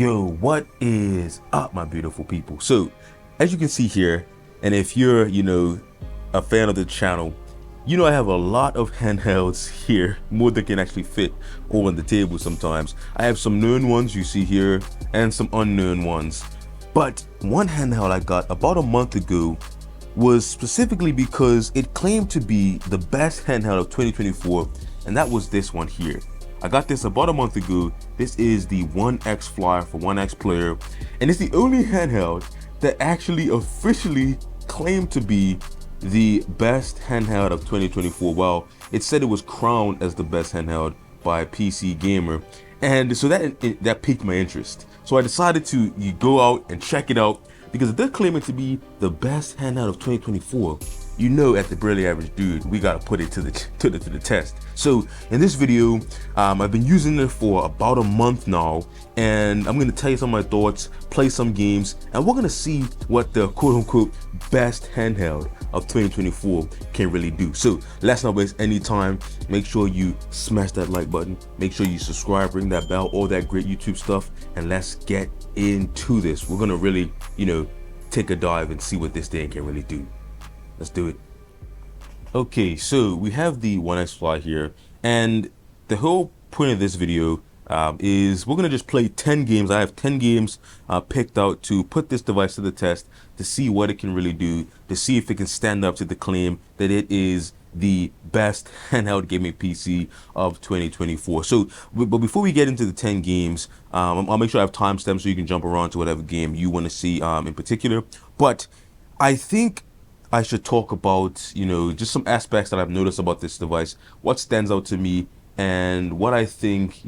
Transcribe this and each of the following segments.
Yo, what is up, my beautiful people? So, as you can see here, and if you're, a fan of the channel, I have a lot of handhelds here, more than can actually fit on the table sometimes. I have some known ones you see here, and some unknown ones. But one handheld I got about a month ago was specifically because it claimed to be the best handheld of 2024, and that was this one here. I got this about a month ago. This is the OneXfly for OneXplayer, and it's the only handheld that actually officially claimed to be the best handheld of 2024. Well, it said it was crowned as the best handheld by PC Gamer, and so that piqued my interest. So I decided to go out and check it out, because if they're claiming to be the best handheld of 2024, at the Barely Average Dude, we gotta put it to the test. So in this video, I've been using it for about a month now, and I'm gonna tell you some of my thoughts, play some games, and we're gonna see what the quote-unquote best handheld of 2024 can really do. So let's not waste any time. Make sure you smash that like button, make sure you subscribe, ring that bell, all that great YouTube stuff, and let's get into this. We're gonna really, take a dive and see what this thing can really do. Let's do it. Okay, so we have the OneXfly here, and the whole point of this video is we're gonna just play 10 games. I have 10 games picked out to put this device to the test, to see what it can really do, to see if it can stand up to the claim that it is the best handheld gaming PC of 2024. So, but before we get into the 10 games, I'll make sure I have timestamps so you can jump around to whatever game you want to see in particular. But I think I should talk about, just some aspects that I've noticed about this device, what stands out to me, and what I think,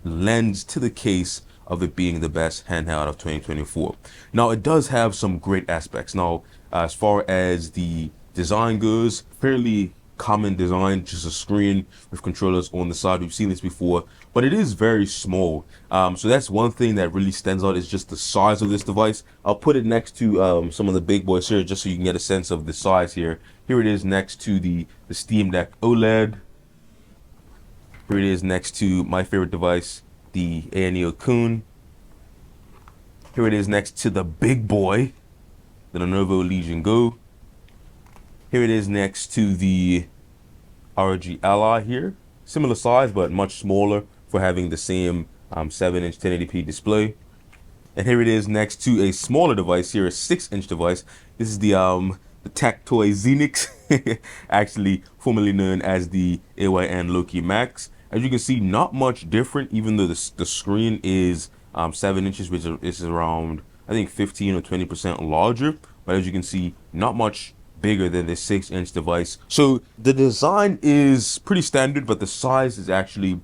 lends to the case of it being the best handheld of 2024. Now, it does have some great aspects. Now, as far as the design goes, fairly common design, just a screen with controllers on the side. We've seen this before, but it is very small. So that's one thing that really stands out, is just the size of this device. I'll put it next to some of the big boys here, just so you can get a sense of the size here. Here it is next to the Steam Deck OLED. Here it is next to my favorite device, the ANEO Kun. Here it is next to the big boy, the Lenovo Legion Go. Here it is next to the ROG Ally here. Similar size, but much smaller for having the same 7-inch 1080p display. And here it is next to a smaller device here, a 6-inch device. This is the Tactoy Xenix, actually formerly known as the AYN Loki Max. As you can see, not much different, even though the screen is 7 inches, which is around, I think, 15 or 20% larger. But as you can see, not much bigger than the 6-inch device. So the design is pretty standard, but the size is actually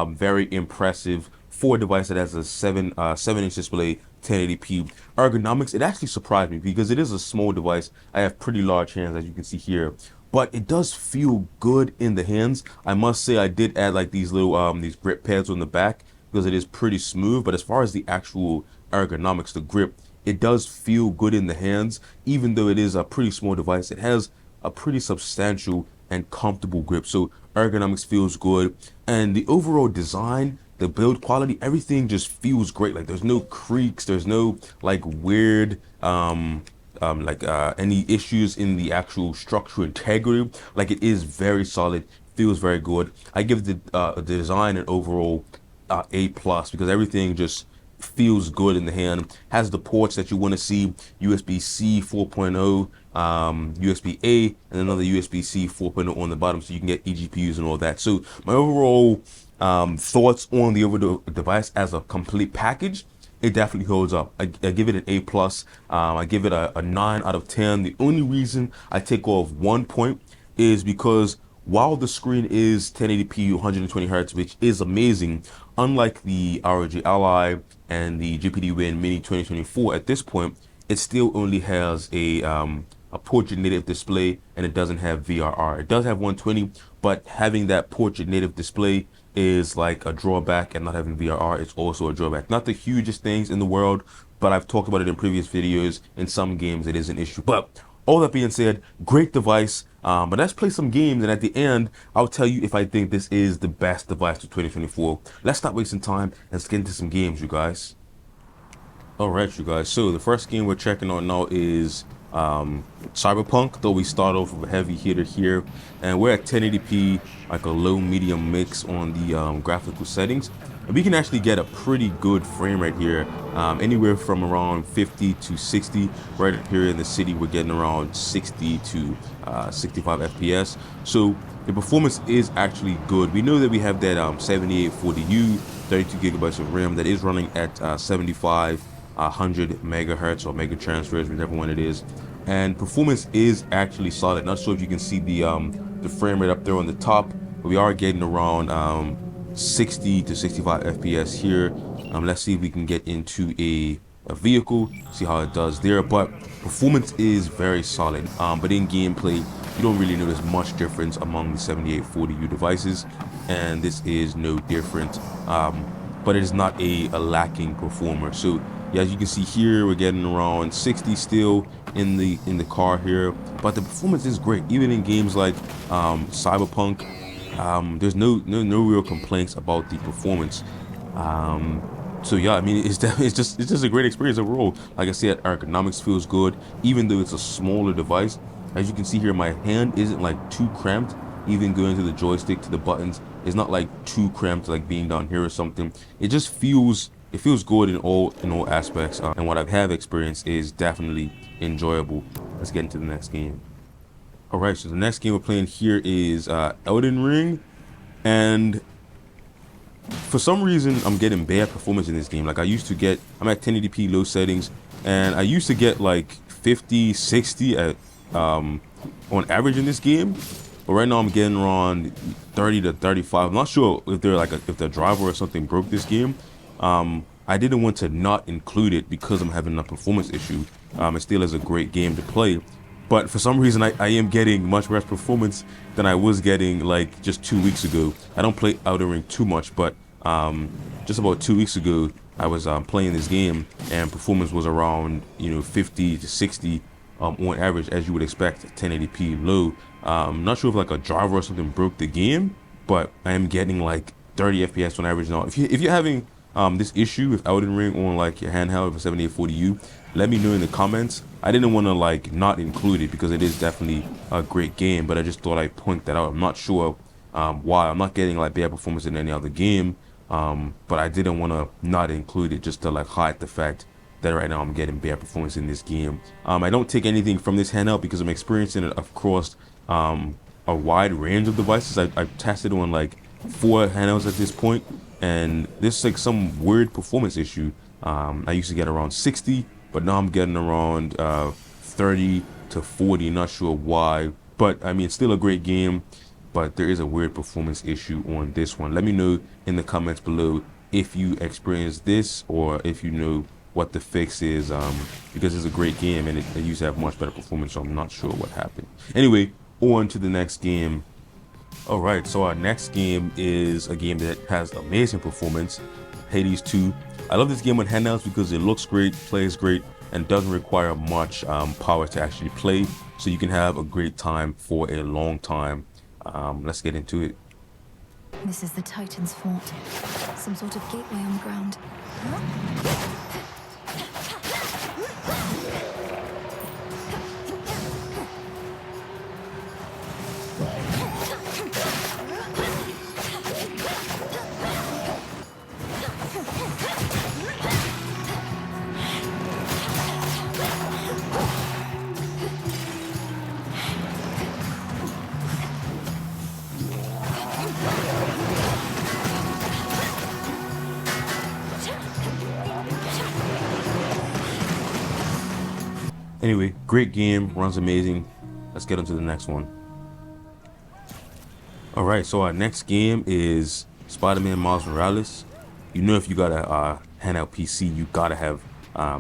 very impressive for a device that has a 7-inch display, 1080p. Ergonomics, it actually surprised me, because it is a small device. I have pretty large hands, as you can see here, but it does feel good in the hands. I must say, I did add like these little these grip pads on the back, because it is pretty smooth. But as far as the actual ergonomics, the grip, it does feel good in the hands. Even though it is a pretty small device, it has a pretty substantial and comfortable grip. So ergonomics feels good, and the overall design, the build quality, everything just feels great. Like, there's no creaks, there's no like weird any issues in the actual structural integrity. Like, it is very solid, feels very good. I give the design an overall A+, because everything just feels good in the hand. Has the ports that you want to see: USB-C 4.0, USB-A, and another USB-C 4.0 on the bottom, so you can get eGPUs and all that. So my overall thoughts on the overall device as a complete package, it definitely holds up. I give it an A+. I give it a 9 out of 10. The only reason I take off 1 point is because while the screen is 1080p 120 Hz, which is amazing, unlike the ROG Ally and the GPD Win Mini 2024, at this point, it still only has a portrait native display, and it doesn't have VRR. It does have 120, but having that portrait native display is like a drawback, and not having VRR is also a drawback. Not the hugest things in the world, but I've talked about it in previous videos. In some games, it is an issue. But all that being said, great device. But let's play some games, and at the end, I'll tell you if I think this is the best device of 2024. Let's stop wasting time and let's get into some games, you guys. All right, you guys. So the first game we're checking on now is CyberPunk. Though we start off with a heavy hitter here, and we're at 1080p, like a low medium mix on the graphical settings, and we can actually get a pretty good frame rate here, anywhere from around 50 to 60. Right up here in the city, we're getting around 60 to 65 FPS. So the performance is actually good. We know that we have that 7840U, 32 gigabytes of RAM that is running at 75. 100 megahertz or mega transfers, whichever one it is, and performance is actually solid. Not sure if you can see the frame rate up there on the top, but we are getting around 60 to 65 FPS here. Let's see if we can get into a vehicle, see how it does there. But performance is very solid, but in gameplay you don't really notice much difference among the 7840U devices, and this is no different. But it is not a lacking performer. So yeah, as you can see here, we're getting around 60 still in the car here, but the performance is great even in games like Cyberpunk. There's no real complaints about the performance. So yeah, I mean, it's just a great experience overall. Like I said, ergonomics feels good even though it's a smaller device. As you can see here, my hand isn't like too cramped. Even going to the joystick, to the buttons, it's not like too cramped like being down here or something. It just feels good in all aspects, and what I have experienced is definitely enjoyable. Let's get into the next game. All right, so the next game we're playing here is Elden Ring, and for some reason I'm getting bad performance in this game. Like I'm at 1080p low settings, and I used to get like 50, 60 at on average in this game. But right now I'm getting around 30 to 35. I'm not sure if if the driver or something broke this game. I didn't want to not include it because I'm having a performance issue. It still is a great game to play, but for some reason I am getting much worse performance than I was getting like just 2 weeks ago. I don't play Elden Ring too much, but just about 2 weeks ago I was playing this game, and performance was around 50 to 60 on average, as you would expect, 1080p low. I'm not sure if like a driver or something broke the game, but I am getting like 30 FPS on average now. If you're having this issue with Elden Ring on like your handheld with a 7840U, let me know in the comments. I didn't want to like not include it because it is definitely a great game, but I just thought I'd point that out. I'm not sure why I'm not getting like bad performance in any other game, but I didn't want to not include it just to like hide the fact that right now I'm getting bad performance in this game. I don't take anything from this handheld because I'm experiencing it across a wide range of devices. I've tested on like 4 handhelds at this point, and this is like some weird performance issue. I used to get around 60, but now I'm getting around 30 to 40. Not sure why, but I mean, it's still a great game, but there is a weird performance issue on this one. Let me know in the comments below if you experienced this, or if you know what the fix is, because it's a great game and it used to have much better performance, so I'm not sure what happened. Anyway, on to the next game. All right, so our next game is a game that has amazing performance, Hades 2. I love this game on handhelds because it looks great, plays great, and doesn't require much power to actually play, so you can have a great time for a long time. Let's get into it. This is the Titan's fort. Some sort of gateway on the ground. Anyway, great game, runs amazing. Let's get into the next one. All right, so our next game is Spider-Man Miles Morales. You know, if you got a handheld PC, you gotta have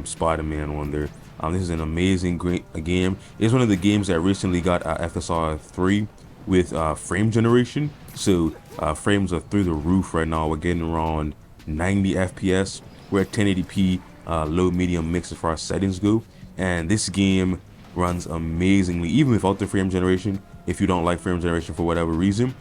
Spider-Man on there. This is an amazing, great game. It's one of the games that recently got FSR 3 with frame generation. So frames are through the roof right now. We're getting around 90 FPS. We're at 1080p low medium mix as far as settings go, and this game runs amazingly even without the frame generation. If you don't like frame generation for whatever reason,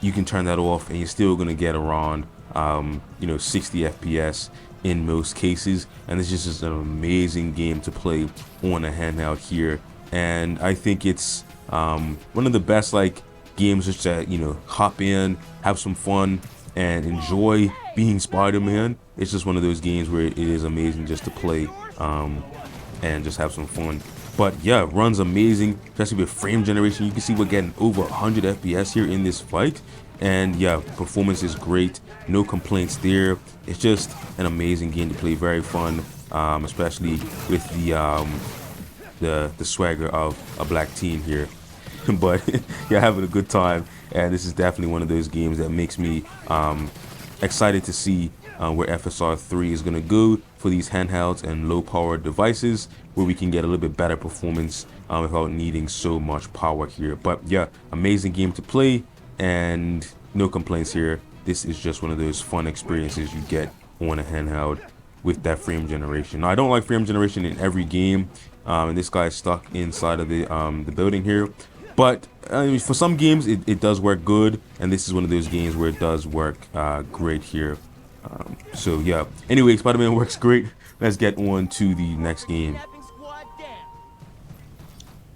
you can turn that off and you're still gonna get around 60 FPS. in most cases, and this is just an amazing game to play on a handheld here. And I think it's one of the best like games just to, you know, hop in, have some fun, and enjoy being Spider-Man. It's just one of those games where it is amazing just to play and just have some fun. But yeah, runs amazing, especially with frame generation. You can see we're getting over 100 FPS here in this fight. And yeah, performance is great, no complaints there. It's just an amazing game to play, very fun, especially with the swagger of a black teen here. But you're having a good time, and this is definitely one of those games that makes me excited to see where FSR 3 is going to go for these handhelds and low power devices, where we can get a little bit better performance without needing so much power here. But yeah, amazing game to play, and no complaints here. This is just one of those fun experiences you get on a handheld with that frame generation. Now, I don't like frame generation in every game, and this guy is stuck inside of the building here. But I mean, for some games, it does work good, and this is one of those games where it does work great here. So yeah, anyway, Spider-Man works great. Let's get on to the next game.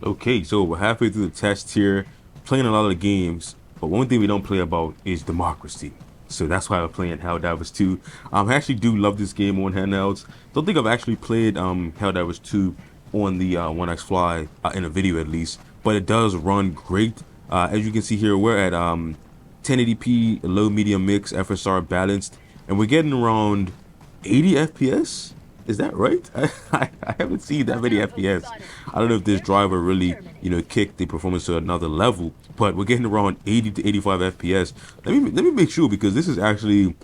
Okay, so we're halfway through the test here, playing a lot of the games, but one thing we don't play about is democracy. So that's why I'm playing Helldivers 2. I actually do love this game on handhelds. Don't think I've actually played Helldivers 2 on the OneXfly in a video at least, but it does run great. As you can see here, we're at 1080p, low medium mix, FSR balanced, and we're getting around 80 FPS. Is that right? I haven't seen that many FPS. I don't know if this driver really, you know, kicked the performance to another level, but we're getting around 80 to 85 FPS. Let me make sure, because this is actually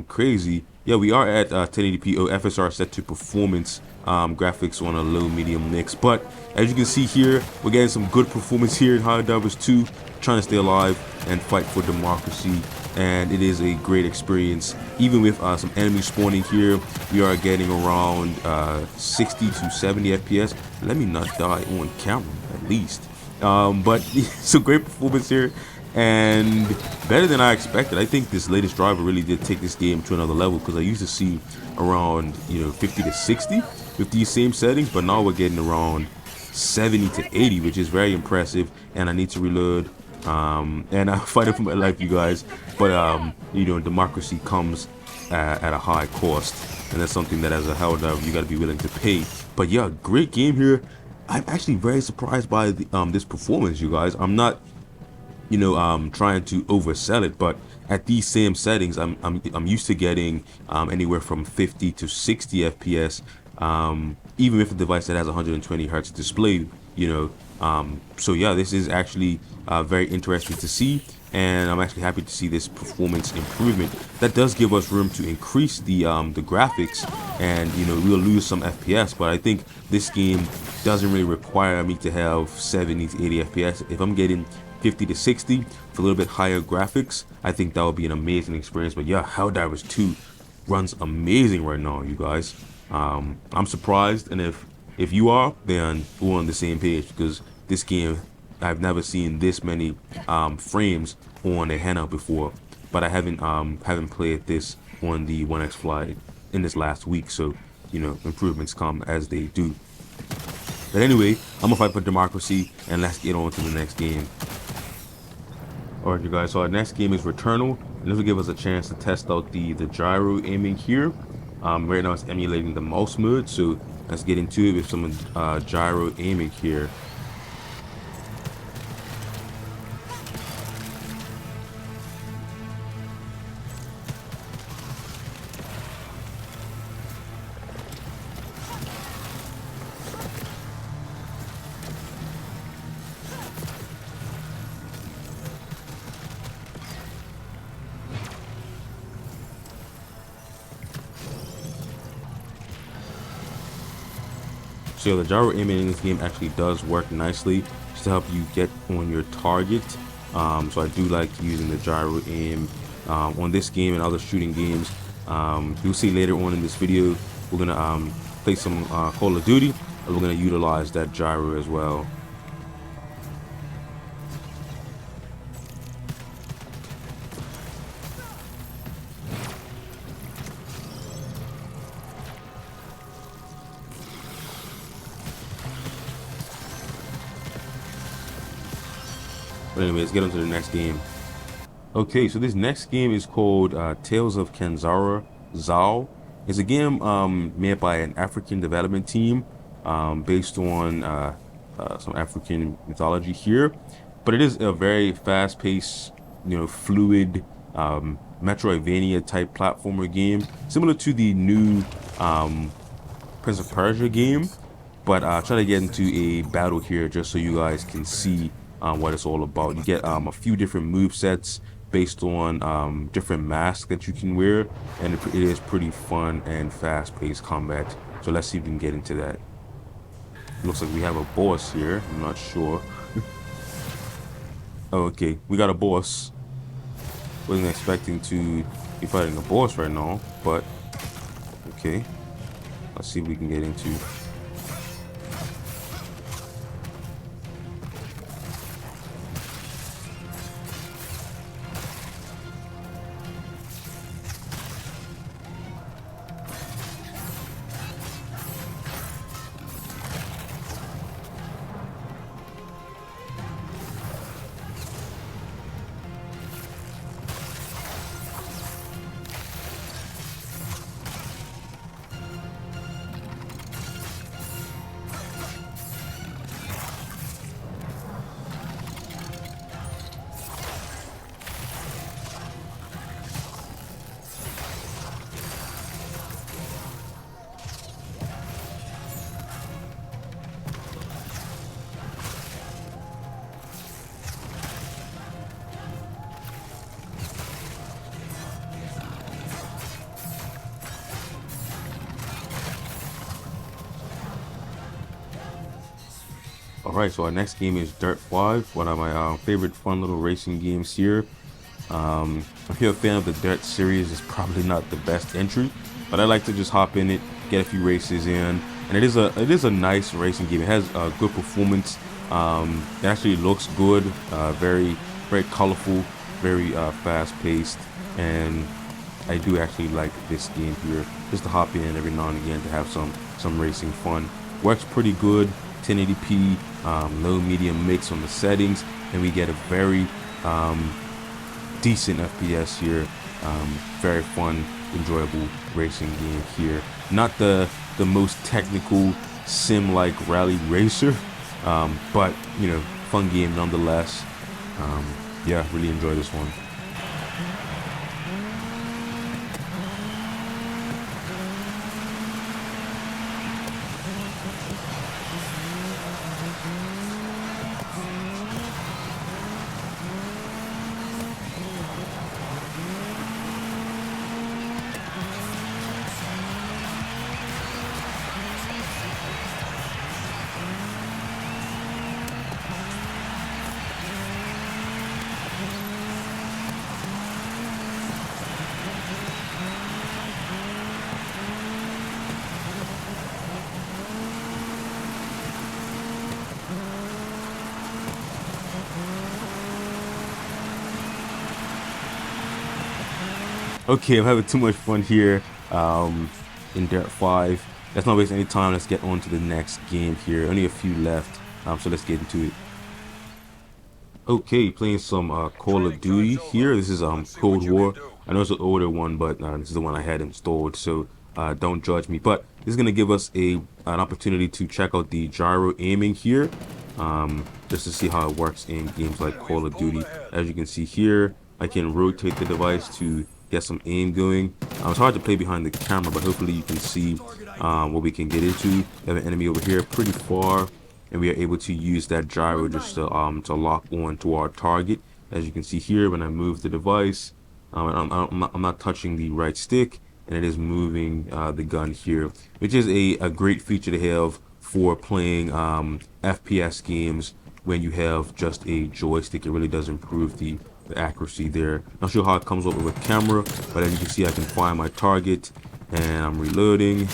crazy. Yeah, we are at 1080p FSR set to performance graphics on a low medium mix. But as you can see here, we're getting some good performance here in Helldivers 2, trying to stay alive and fight for democracy. And it is a great experience. Even with some enemies spawning here, we are getting around 60 to 70 FPS. Let me not die on camera, at least. But it's a great performance here, and better than I expected. I think this latest driver really did take this game to another level, because I used to see around, you know, 50 to 60 with these same settings, but now we're getting around 70 to 80, which is very impressive. And I need to reload. And I'm fighting for my life, you guys, but you know, democracy comes at a high cost, and that's something that as a Helldiver you got to be willing to pay. But yeah, great game here. I'm actually very surprised by the, this performance, you guys. I'm not, you know, trying to oversell it, but at these same settings, I'm used to getting anywhere from 50 to 60 FPS, even with a device that has 120 hertz display, you know. So yeah, this is actually very interesting to see, and I'm actually happy to see this performance improvement. That does give us room to increase the graphics, and you know, we'll lose some FPS, but I think this game doesn't really require me to have 70 to 80 FPS. If I'm getting 50 to 60 for a little bit higher graphics, I think that would be an amazing experience. But yeah, Helldivers 2 runs amazing right now, you guys. I'm surprised, and if you are, then we're on the same page, because this game, I've never seen this many frames on a handheld before. But I haven't played this on the OneXfly in this last week, so you know, improvements come as they do. But anyway, I'm gonna fight for democracy, and let's get on to the next game. Alright, you guys, so our next game is Returnal, and this will give us a chance to test out the gyro aiming here. Right now it's emulating the mouse mode, so let's get into it with some gyro aiming here. So the gyro aiming in this game actually does work nicely just to help you get on your target. So I do like using the gyro aim on this game and other shooting games. You'll see later on in this video, we're gonna play some Call of Duty, and we're gonna utilize that gyro as well. But anyway, let's get on to the next game. Okay, so this next game is called Tales of Kenzera Zao. It's a game made by an African development team based on some African mythology here. But it is a very fast-paced, fluid Metroidvania type platformer game, similar to the new Prince of Persia game. But I'll try to get into a battle here just so you guys can see what it's all about. You get a few different move sets based on different masks that you can wear, and it is pretty fun and fast-paced combat. So let's see if we can get into that. Looks like we have a boss here. I'm not sure. Oh, okay, we got a boss. Wasn't expecting to be fighting a boss right now, but okay. Let's see if we can get into. Alright, so our next game is Dirt 5, one of my favorite fun little racing games here. If you're a fan of the Dirt series, it's probably not the best entry, but I like to just hop in it, get a few races in, and it is a nice racing game. It has good performance. It actually looks good, very colorful, very fast paced, and I do actually like this game here, just to hop in every now and again to have some racing fun. Works pretty good, 1080p, low medium mix on the settings, and we get a very decent FPS here. Very fun, enjoyable racing game here. Not the most technical sim-like rally racer, but fun game nonetheless. Yeah, really enjoy this one. Okay, I'm having too much fun here in Dirt 5. Let's not waste any time. Let's get on to the next game here. Only a few left, so let's get into it. Okay, playing some Call of Duty here. This is Cold War. I know it's an older one, but this is the one I had installed, so don't judge me. But this is going to give us an opportunity to check out the gyro aiming here, just to see how it works in games like Call of Duty. As you can see here, I can rotate the device to get some aim going. It's hard to play behind the camera, but hopefully you can see what we can get into. We have an enemy over here pretty far, and we are able to use that gyro just to lock on to our target. As you can see here, when I move the device, I'm not touching the right stick, and it is moving the gun here, which is a great feature to have for playing FPS games when you have just a joystick. It really does improve the accuracy there. Not sure how it comes over with camera, but as you can see, I can find my target, and I'm reloading,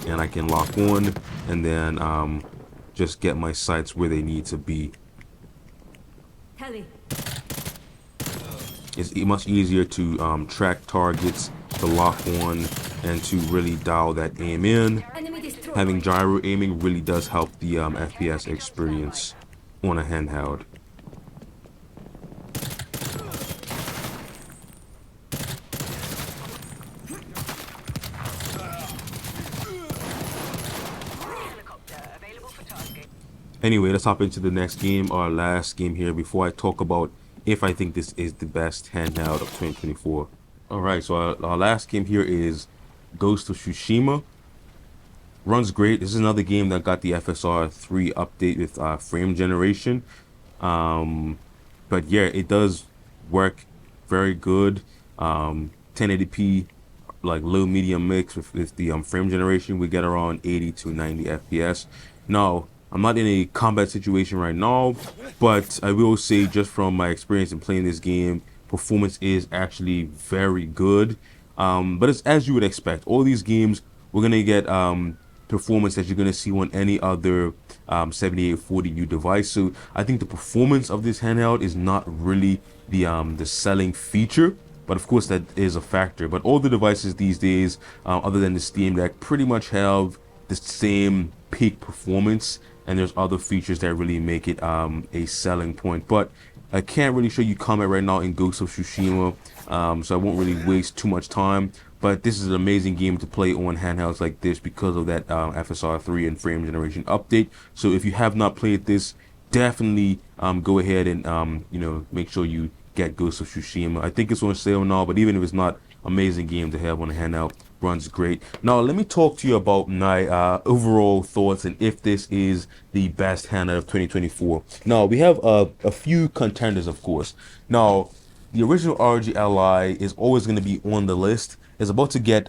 and I can lock on, and then just get my sights where they need to be. It's much easier to track targets, to lock on, and to really dial that aim in. Having gyro aiming really does help the FPS experience on a handheld. Anyway, let's hop into the next game, our last game here, before I talk about if I think this is the best handheld of 2024. All right, so our last game here is Ghost of Tsushima. Runs great. This is another game that got the FSR 3 update with frame generation. But yeah, it does work very good. 1080p, like low medium mix with the frame generation. We get around 80 to 90 FPS. Now, I'm not in a combat situation right now, but I will say, just from my experience in playing this game, performance is actually very good. But it's as you would expect. All these games, we're gonna get performance that you're gonna see on any other 7840U device. So I think the performance of this handheld is not really the selling feature, but of course that is a factor. But all the devices these days, other than the Steam Deck, pretty much have the same peak performance, and there's other features that really make it a selling point. But I can't really show you combat right now in Ghost of Tsushima, so I won't really waste too much time. But this is an amazing game to play on handhelds like this because of that FSR 3 and frame generation update. So if you have not played this, definitely go ahead and you know, make sure you get Ghost of Tsushima. I think it's on sale now, but even if it's not, amazing game to have on a handheld. Runs great. Now let me talk to you about my overall thoughts and if this is the best handheld of 2024. Now we have a few contenders, of course. Now the original ROG Ally is always going to be on the list. It's about to get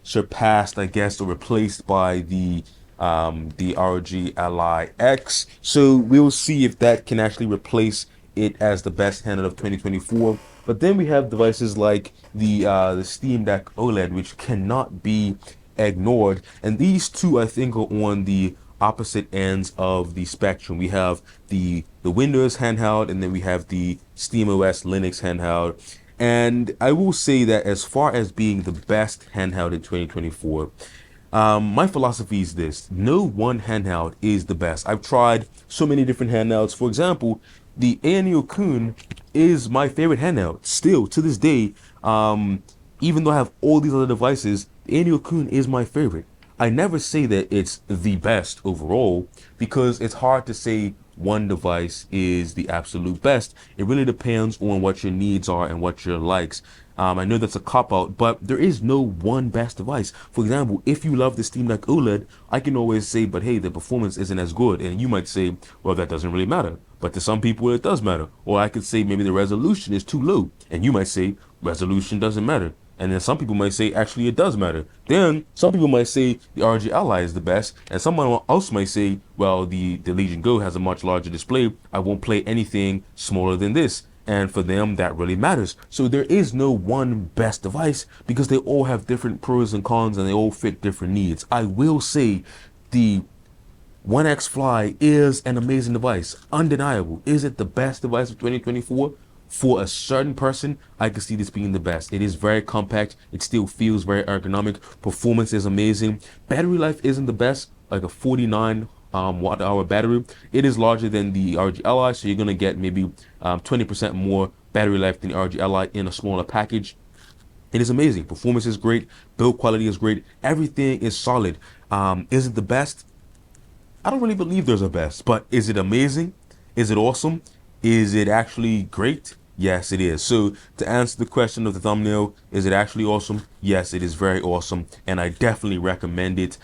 surpassed, I guess, or replaced by the ROG Ally X. So we'll see if that can actually replace it as the best handheld of 2024. But then we have devices like the Steam Deck OLED, which cannot be ignored. And these two, I think, are on the opposite ends of the spectrum. We have the Windows handheld, and then we have the SteamOS Linux handheld. And I will say that as far as being the best handheld in 2024, my philosophy is this: no one handheld is the best. I've tried so many different handhelds. For example, the Aeneo Kun is my favorite handheld still to this day. Even though I have all these other devices, the Aeneo Kun is my favorite. I never say that it's the best overall, because it's hard to say one device is the absolute best. It really depends on what your needs are and what your likes. I know that's a cop-out, but there is no one best device. For example, if you love the Steam Deck OLED, I can always say, but hey, the performance isn't as good. And you might say, well, that doesn't really matter. But to some people, it does matter. Or I could say maybe the resolution is too low. And you might say, resolution doesn't matter. And then some people might say, actually, it does matter. Then some people might say the ROG Ally is the best. And someone else might say, well, the Legion Go has a much larger display. I won't play anything smaller than this. And for them, that really matters. So there is no one best device, because they all have different pros and cons, and they all fit different needs. I will say the OneXfly is an amazing device. Undeniable. Is it the best device of 2024? For a certain person, I could see this being the best. It is very compact. It still feels very ergonomic. Performance is amazing. Battery life isn't the best, like a 49 watt-hour battery. It is larger than the ROG Ally, so you're going to get maybe 20% more battery life than the ROG Ally in a smaller package. It is amazing. Performance is great. Build quality is great. Everything is solid. Is it the best? I don't really believe there's a best, but is it amazing? Is it awesome? Is it actually great? Yes, it is. So to answer the question of the thumbnail, is it actually awesome? Yes, it is very awesome, and I definitely recommend it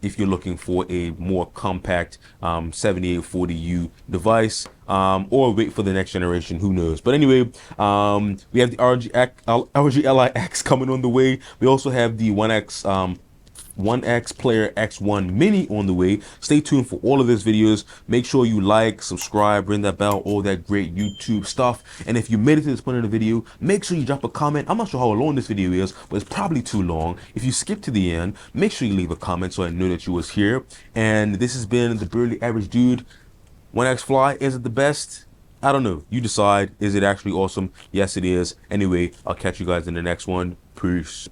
if you're looking for a more compact 7840U device, or wait for the next generation, who knows. But anyway, we have the ROG Ally X coming on the way. We also have the One X Player X1 Mini on the way. Stay tuned for all of these videos. Make sure you like, subscribe, ring that bell, all that great YouTube stuff. And if you made it to this point of the video, make sure you drop a comment. I'm not sure how long this video is, but it's probably too long. If you skip to the end, make sure you leave a comment so I know that you was here. And this has been the Barely Average Dude. OneXfly, is it the best? I don't know. You decide. Is it actually awesome? Yes, it is. Anyway, I'll catch you guys in the next one. Peace.